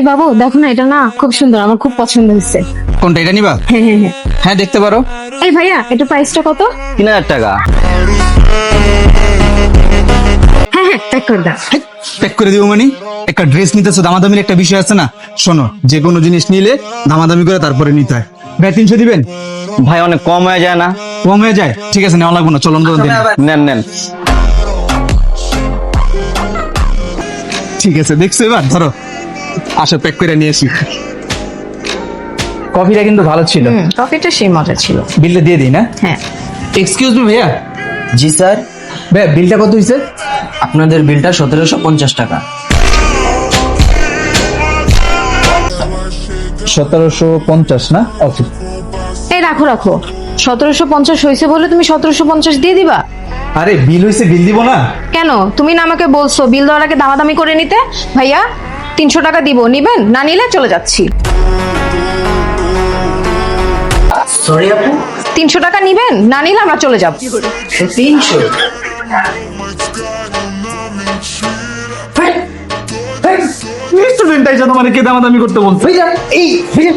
এই বাবু দেখো না, এটা না খুব সুন্দর, আমার খুব পছন্দ হয়েছে। কোনটা, এটা নিবা? হ্যাঁ হ্যাঁ হ্যাঁ। হ্যাঁ দেখতে পারো। এই ভাইয়া, এটা প্রাইসটা কত? 3000 টাকা। হ্যাঁ হ্যাঁ, প্যাক করে দাও। প্যাক করে দিব মানে? একটা ড্রেস নিতেছো, দামাদামির একটা বিষয় আছে না। শোনো, যে কোনো জিনিস নিলে দামাদামি করে তারপরে নিতে হয়। ভাই 300 দিবেন? ভাই অনেক কম হয়ে যায় না? কম হয়ে যায়? ঠিক আছে, নেওয়া লাগবো না, চলুন তো দিন। নেন নেন। ঠিক আছে, দেখছো এবার? ধরো, আসো প্যাক করে নিয়ে আসি। কফিটা কিন্তু ভালো ছিল। কফিটা সেই মজা ছিল। বিলটা দিয়ে দিই না? হ্যাঁ। এক্সকিউজ মি ভাইয়া, জি স্যার, ভাইয়া বিলটা কত হয়েছে? আপনাদের বিলটা 1750 টাকা। 1750 না? ওকে। এই রাখো রাখো, 1750 হয়েছে বলে তুমি 1750 দিয়ে দিবা? আরে বিল হয়েছে, বিল দিব না? কেন? তুমি না আমাকে বলছো বিল দেওয়ার আগে দামাদামি করে নিতে। ভাইয়া 300 টাকা দিব, নিবেন? না নিলে চলে যাচ্ছি। সরি আপু, 300 টাকা নিবেন? না নিলে আমরা চলে যাব। 300? স্টুডেন্ট আইসা তোমার কে দামাদামি করতে বলছে? ভাইয়া, এই ভাইয়া,